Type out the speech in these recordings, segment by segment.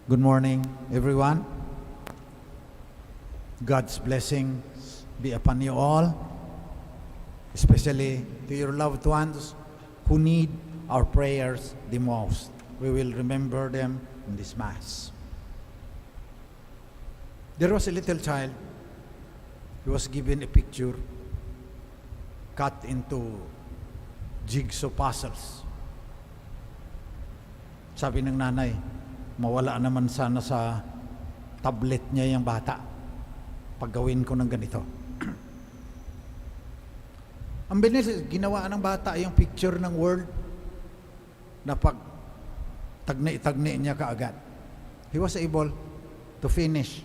Good morning, everyone. God's blessing be upon you all, especially to your loved ones who need our prayers the most. We will remember them in this Mass. There was a little child. He was given a picture cut into jigsaw puzzles. Sabi ng nanay, mawala naman sana sa tablet niya yung bata pag gawin ko ng ganito. Ang bilis, ginawa ng bata yung picture ng world na pag tagni niya kaagad. He was able to finish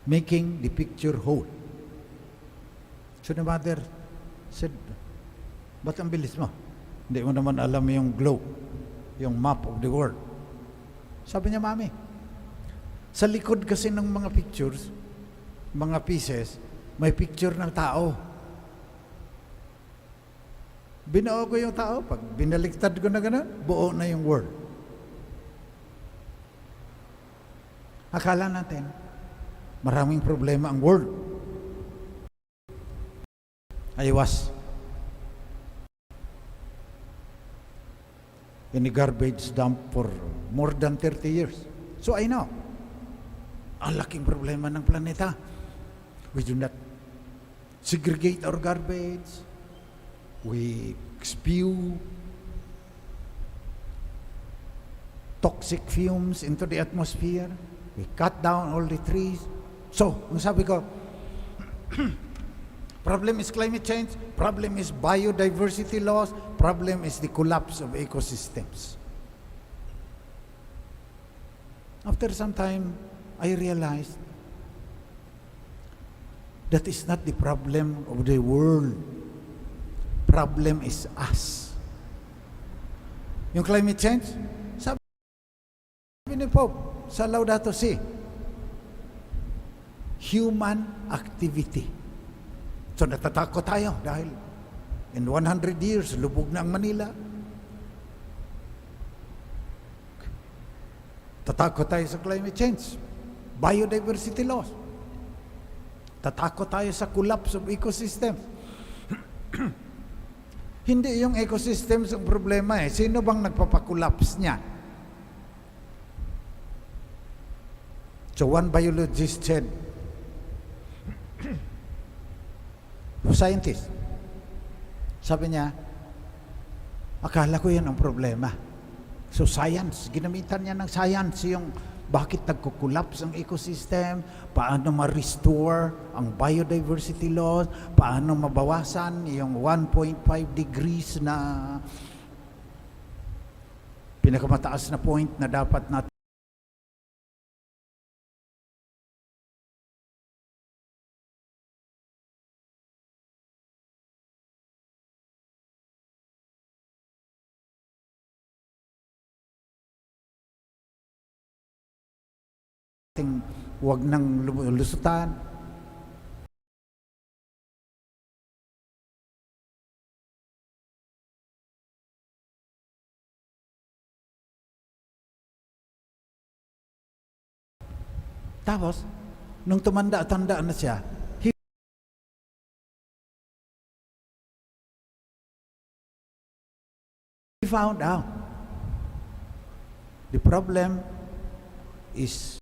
making the picture whole. So the mother said, ba't ang bilis mo? Hindi mo naman alam yung globe, yung map of the world. Sabi niya, Mami, sa likod kasi ng mga pictures, mga pieces, may picture ng tao. Binuo ko yung tao, pag binaliktad ko na gano'n, buo na yung world. Akala natin, maraming problema ang world. I was in a garbage dump for more than 30 years. So I know, ang laking problema ng planeta. We do not segregate our garbage. We spew toxic fumes into the atmosphere. We cut down all the trees. So, ang sabi ko, problem is climate change, problem is biodiversity loss, problem is the collapse of ecosystems. After some time, I realized that is not the problem of the world. Problem is us. Yung climate change, sabi ni Pope sa Laudato Si, human activity. So natatakot tayo dahil in 100 years, lubog na ang Manila. Tatakot tayo sa climate change, biodiversity loss. Tatakot tayo sa collapse of ecosystem. Hindi yung ecosystems ang problema eh. Sino bang nagpapakollapse niya? So one biologist said, scientist, sabi niya, akala ko yan ang problema. So science, ginamitan niya ng science yung bakit nagkukulapse ang ecosystem, paano ma-restore ang biodiversity loss, paano mabawasan yung 1.5 degrees na pinakamataas na point na dapat natin huwag nang lusutan. Tapos, nung tumanda-tanda na siya, he found out the problem is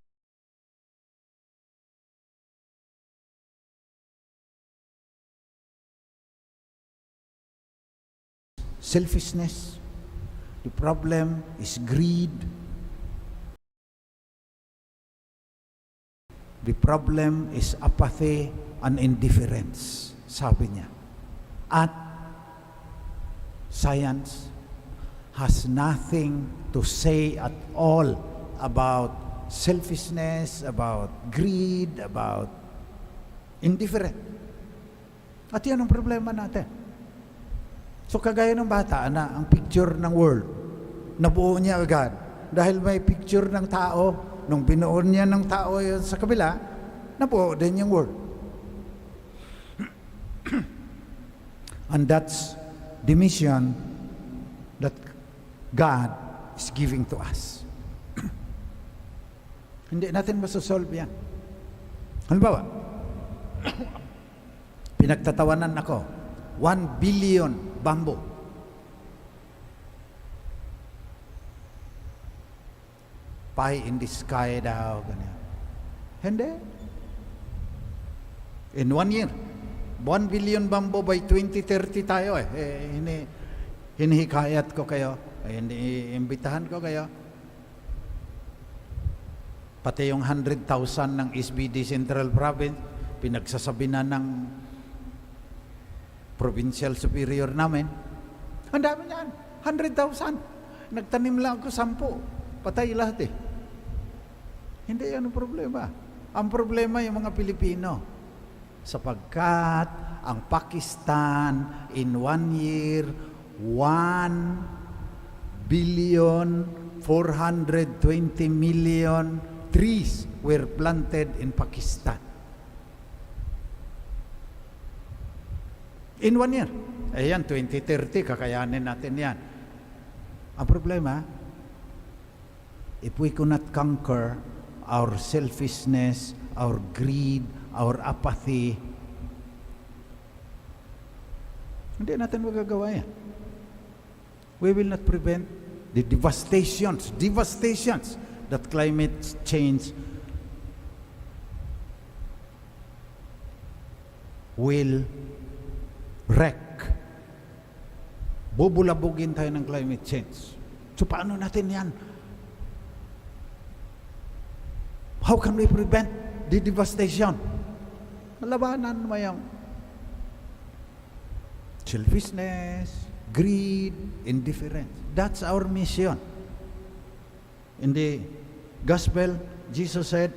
selfishness. The problem is greed. The problem is apathy and indifference, sabi niya. At science has nothing to say at all about selfishness, about greed, about indifference. At yan ang problema natin. So kagaya ng bata na ang picture ng world, nabuo niya agad. Dahil may picture ng tao, nung binuo niya ng tao yun sa kabila, nabuo din yung world. And that's the mission that God is giving to us. Hindi natin masosolve yan. Halimbawa, pinagtatawanan ako, 1 billion bamboo. Pie in the sky daw, ganyan. Hindi. In 1 year, 1 billion bamboo by 2030 tayo hinihikayat ko kayo, imbitahan ko kayo. Pati yung 100,000 ng SBD Central Province, pinagsasabi na ng Provincial Superior namin. Ang dami niyan, 100,000. Nagtanim lang ako 10, patay lahat Hindi yan ang problema. Ang problema yung mga Pilipino. Sapagkat ang Pakistan in 1 year, 1,420,000,000 trees were planted in Pakistan. In 1 year. Ayan, 2030, kakayanin natin yan. Ang problema, if we could not conquer our selfishness, our greed, our apathy, hindi natin magagawa yan. We will not prevent the devastations that climate change will wreck. Bubulabugin tayo ng climate change. So paano natin yan? How can we prevent the devastation? Malabanan mo yung selfishness, greed, indifference. That's our mission. In the gospel, Jesus said,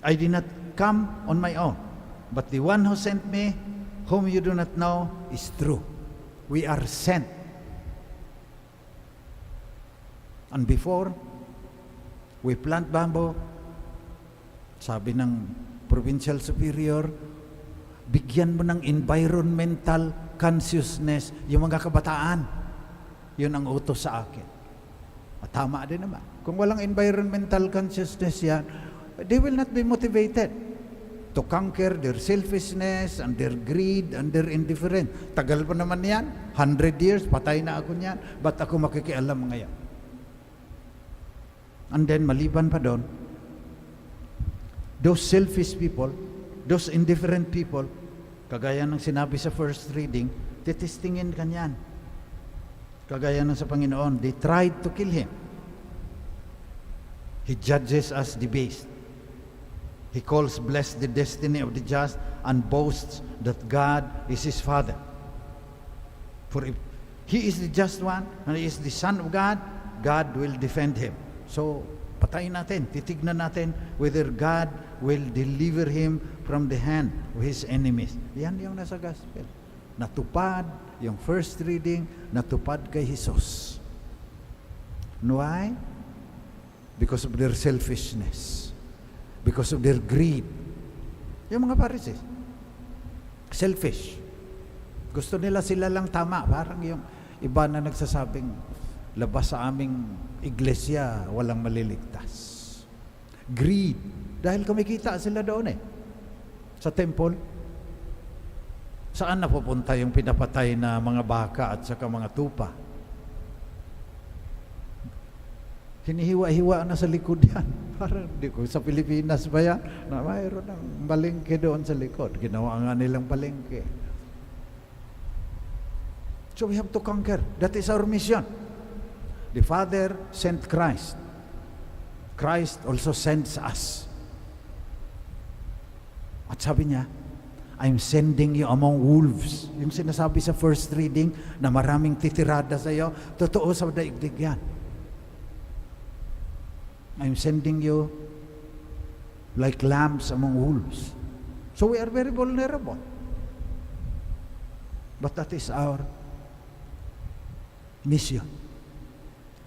I did not come on my own, but the one who sent me, whom you do not know, is true. We are sent. And before we plant bamboo, sabi ng Provincial Superior, bigyan mo ng environmental consciousness yung mga kabataan. Yun ang utos sa akin. At tama din naman. Kung walang environmental consciousness yan, they will not be motivated to conquer their selfishness and their greed and their indifference. Tagal pa naman yan. 100 years, patay na ako niyan. Ba't ako makikialam ngayon? And then, maliban pa doon, those selfish people, those indifferent people, kagaya ng sinabi sa first reading, titestingin kanyan. Kagaya ng sa Panginoon, they tried to kill Him. He judges us debased. He calls blessed the destiny of the just and boasts that God is His Father. For if He is the just one and He is the Son of God, God will defend Him. So, patayin natin, titignan natin whether God will deliver him from the hand of his enemies. Yan yung nasa gospel. Natupad, yung first reading, natupad kay Jesus. Why? Because of their selfishness. Because of their greed. Yung mga Pharisees, selfish. Gusto nila sila lang tama. Parang yung iba na nagsasabing, labas sa aming iglesia, walang maliligtas. Greed. Dahil kumikita sila doon sa temple. Saan napupunta yung pinapatay na mga baka at saka mga tupa? Hinihiwa-hiwa na sa likod yan. Parang di ko, sa Pilipinas ba yan? Na mayroon ng palengke doon sa likod. Ginawa nga nilang palengke. So we have to conquer. That is our mission. The Father sent Christ. Christ also sends us. At sabi niya, I'm sending you among wolves. Yung sinasabi sa first reading na maraming titirada sa iyo, totoo sa daigdig yan. I'm sending you like lambs among wolves. So we are very vulnerable. But that is our mission.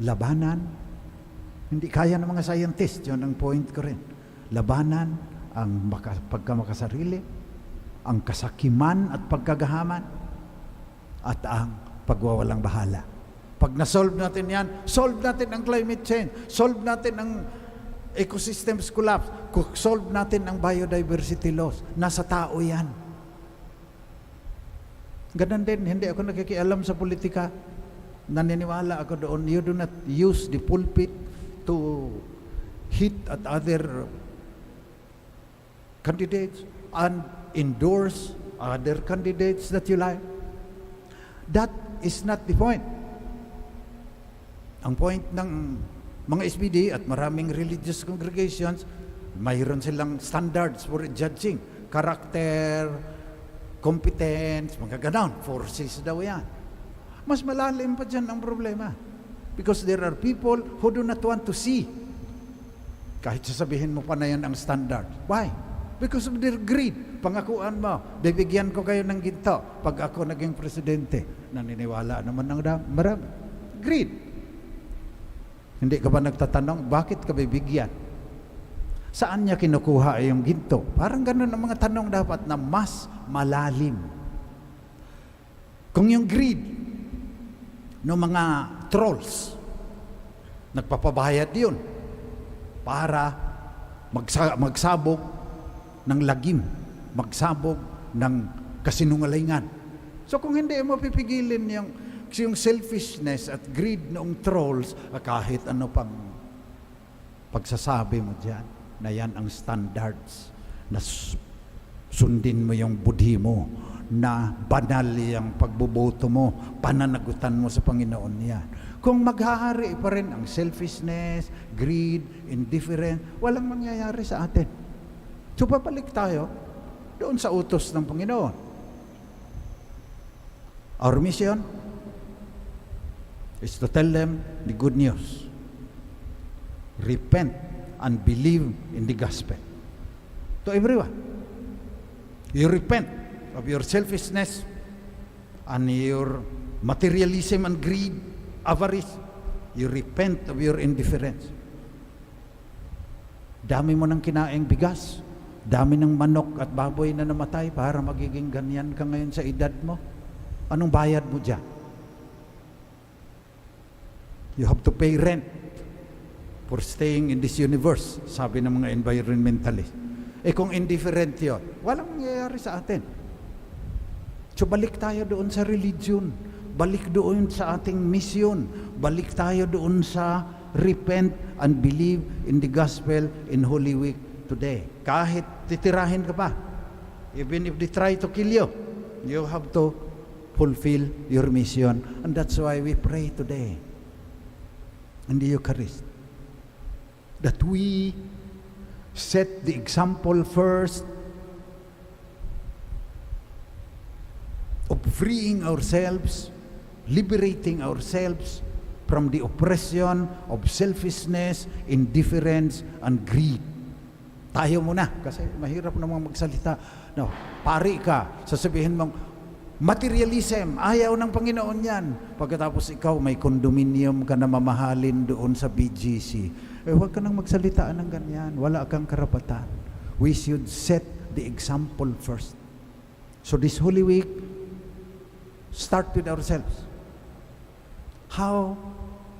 Labanan, hindi kaya ng mga scientist, yun ang point ko rin. Labanan ang pagkamakasarili, ang kasakiman at pagkagahaman, at ang pagwawalang bahala. Pag na-solve natin yan, solve natin ang climate change, solve natin ang ecosystems collapse. Solve natin ang biodiversity loss. Nasa tao yan. Ganun din, hindi ako nakikialam sa politika. Naniniwala ako doon. You do not use the pulpit to hit at other candidates and endorse other candidates that you like. That is not the point. Ang point ng mga SBD at maraming religious congregations, mayroon silang standards for judging. Character, competence, mga ganon. Forces daw yan. Mas malalim pa dyan ang problema. Because there are people who do not want to see. Kahit sasabihin mo pa na yan ang standard. Why? Because of their greed. Pangakuan mo, bibigyan ko kayo ng ginto pag ako naging presidente. Naniniwala naman ng marami. Greed. Hindi ka ba nagtatanong, bakit ka bibigyan? Saan niya kinukuha yung ginto? Parang ganun ang mga tanong dapat na mas malalim. Kung yung greed ng mga trolls, nagpapabayad yun para magsabog ng lagim, magsabog ng kasinungalingan. So kung hindi mo pipigilin yung selfishness at greed ng trolls, kahit ano pang pagsasabi mo dyan, na yan ang standards, na sundin mo yung budhi mo, na banal yung pagboboto mo, pananagutan mo sa Panginoon yan. Kung maghahari pa rin ang selfishness, greed, indifference, walang mangyayari sa atin. So papalik tayo doon sa utos ng Panginoon. Our mission is to tell them the good news. Repent and believe in the gospel. To everyone. You repent of your selfishness and your materialism and greed, avarice. You repent of your indifference. Dami mo ng kinaing bigas. Dami ng manok at baboy na namatay para magiging ganyan ka ngayon sa edad mo. Anong bayad mo dyan? You have to pay rent for staying in this universe, sabi ng mga environmentalists. Kung indifferent yun, walang mangyayari sa atin. So balik tayo doon sa religion, balik doon sa ating mission, balik tayo doon sa repent and believe in the gospel in Holy Week today. Kahit titirahin ka pa, even if they try to kill you, you have to fulfill your mission. And that's why we pray today in the Eucharist, that we set the example first of freeing ourselves, liberating ourselves from the oppression of selfishness, indifference, and greed. Tayo muna, kasi mahirap namang magsalita. No, pari ka, sasabihin mong, materialism, ayaw ng Panginoon yan. Pagkatapos ikaw may condominium ka na mamahalin doon sa BGC. Huwag ka nang magsalitaan ng ganyan. Wala kang karapatan. We should set the example first. So this Holy Week, start with ourselves. How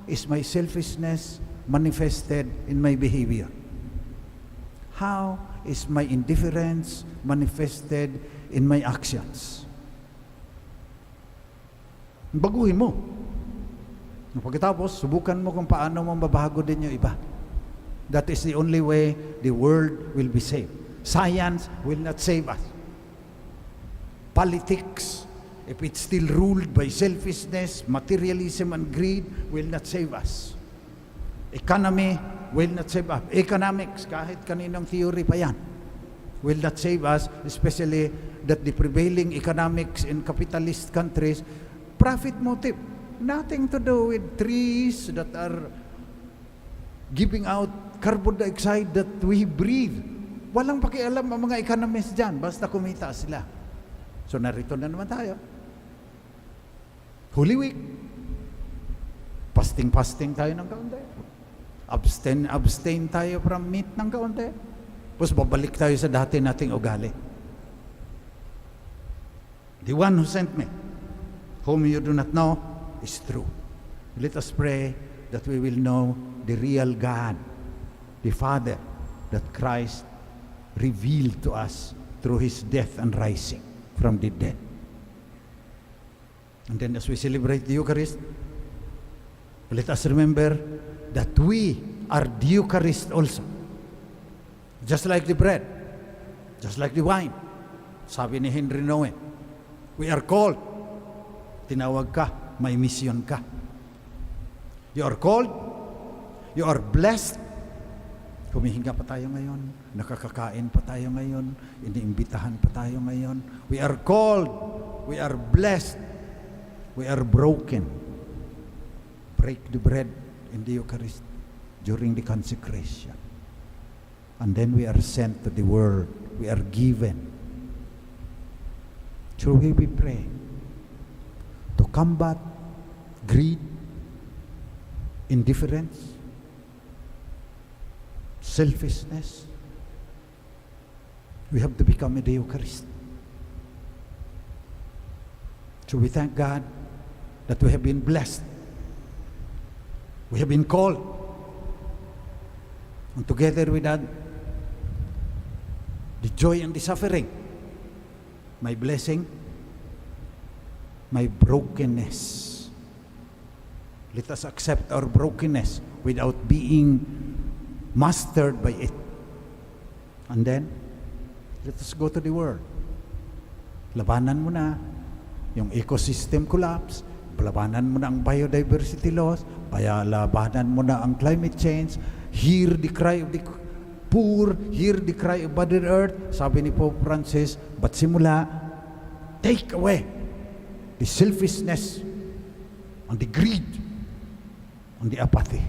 is my selfishness manifested in my behavior? How is my indifference manifested in my actions? Baguhin mo. Pagkatapos, subukan mo kung paano mo mabago din yung iba. That is the only way the world will be saved. Science will not save us. Politics, if it's still ruled by selfishness, materialism, and greed, will not save us. Economy will not save us. Economics, kahit kaninong theory pa yan, will not save us, especially that the prevailing economics in capitalist countries, profit motive. Nothing to do with trees that are giving out carbon dioxide that we breathe. Walang pakialam ang mga economists dyan, basta kumita sila. So narito na naman tayo. Holy Week. Fasting tayo ng kaunti. Abstain tayo from meat ng kaunti. Tapos babalik tayo sa dati nating ugali. The one who sent me, whom you do not know, is true. Let us pray that we will know the real God, the Father that Christ revealed to us through His death and rising from the dead. And then as we celebrate the Eucharist, let us remember that we are the Eucharist also. Just like the bread, just like the wine. Sabi ni Henry Noe, we are called. Tinawag ka, may mission ka. You are called, you are blessed. Humihinga pa tayo ngayon, nakakakain pa tayo ngayon, iniimbitahan pa tayo ngayon. We are called, we are blessed, we are broken. Break the bread in the Eucharist during the consecration. And then we are sent to the world, we are given. Through we pray to combat greed, indifference, selfishness. We have to become a Eucharist. So we thank God that we have been blessed. We have been called. And together with that, the joy and the suffering, my blessing, my brokenness. Let us accept our brokenness without being mastered by it. And then, let us go to the world. Labanan mo na yung ecosystem collapse, labanan mo na ang biodiversity loss, labanan mo na ang climate change, hear the cry of the poor, hear the cry of Mother Earth. Sabi ni Pope Francis, but simula, take away the selfishness and the greed and the apathy.